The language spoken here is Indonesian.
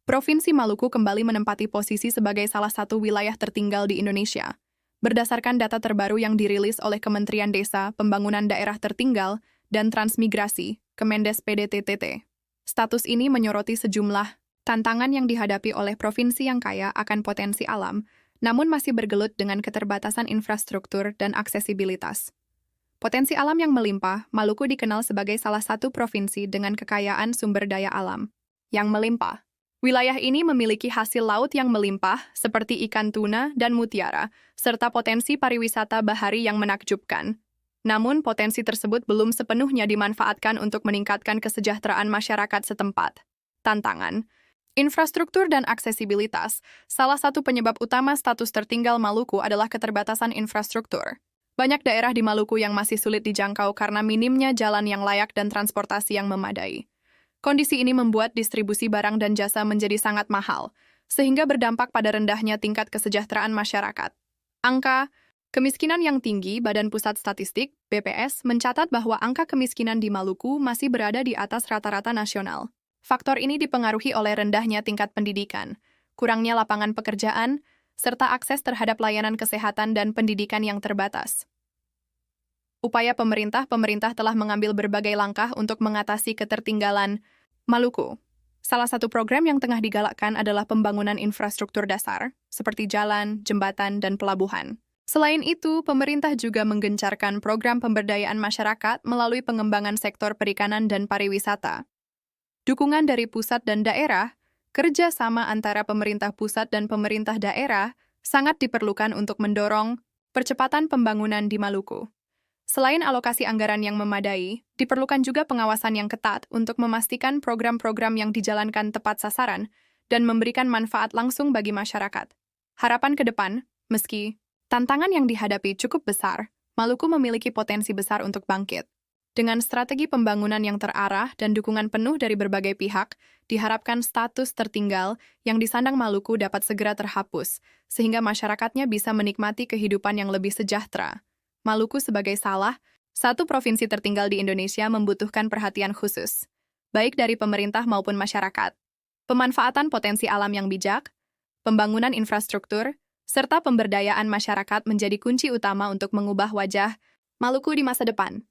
Provinsi Maluku kembali menempati posisi sebagai salah satu wilayah tertinggal di Indonesia. Berdasarkan data terbaru yang dirilis oleh Kementerian Desa, Pembangunan Daerah Tertinggal, dan Transmigrasi, Kemendes PDTTT. Status ini menyoroti sejumlah tantangan yang dihadapi oleh provinsi yang kaya akan potensi alam, namun masih bergelut dengan keterbatasan infrastruktur dan aksesibilitas. Potensi alam yang melimpah, Maluku dikenal sebagai salah satu provinsi dengan kekayaan sumber daya alam yang melimpah. Wilayah ini memiliki hasil laut yang melimpah, seperti ikan tuna dan mutiara, serta potensi pariwisata bahari yang menakjubkan. Namun, potensi tersebut belum sepenuhnya dimanfaatkan untuk meningkatkan kesejahteraan masyarakat setempat. Tantangan: infrastruktur dan aksesibilitas. Salah satu penyebab utama status tertinggal Maluku adalah keterbatasan infrastruktur. Banyak daerah di Maluku yang masih sulit dijangkau karena minimnya jalan yang layak dan transportasi yang memadai. Kondisi ini membuat distribusi barang dan jasa menjadi sangat mahal, sehingga berdampak pada rendahnya tingkat kesejahteraan masyarakat. Angka kemiskinan yang tinggi, Badan Pusat Statistik, BPS, mencatat bahwa angka kemiskinan di Maluku masih berada di atas rata-rata nasional. Faktor ini dipengaruhi oleh rendahnya tingkat pendidikan, kurangnya lapangan pekerjaan, serta akses terhadap layanan kesehatan dan pendidikan yang terbatas. Upaya pemerintah telah mengambil berbagai langkah untuk mengatasi ketertinggalan Maluku. Salah satu program yang tengah digalakkan adalah pembangunan infrastruktur dasar, seperti jalan, jembatan, dan pelabuhan. Selain itu, pemerintah juga menggencarkan program pemberdayaan masyarakat melalui pengembangan sektor perikanan dan pariwisata. Dukungan dari pusat dan daerah, kerja sama antara pemerintah pusat dan pemerintah daerah sangat diperlukan untuk mendorong percepatan pembangunan di Maluku. Selain alokasi anggaran yang memadai, diperlukan juga pengawasan yang ketat untuk memastikan program-program yang dijalankan tepat sasaran dan memberikan manfaat langsung bagi masyarakat. Harapan ke depan, meski tantangan yang dihadapi cukup besar, Maluku memiliki potensi besar untuk bangkit. Dengan strategi pembangunan yang terarah dan dukungan penuh dari berbagai pihak, diharapkan status tertinggal yang disandang Maluku dapat segera terhapus, sehingga masyarakatnya bisa menikmati kehidupan yang lebih sejahtera. Maluku sebagai salah satu provinsi tertinggal di Indonesia membutuhkan perhatian khusus, baik dari pemerintah maupun masyarakat. Pemanfaatan potensi alam yang bijak, pembangunan infrastruktur, serta pemberdayaan masyarakat menjadi kunci utama untuk mengubah wajah Maluku di masa depan.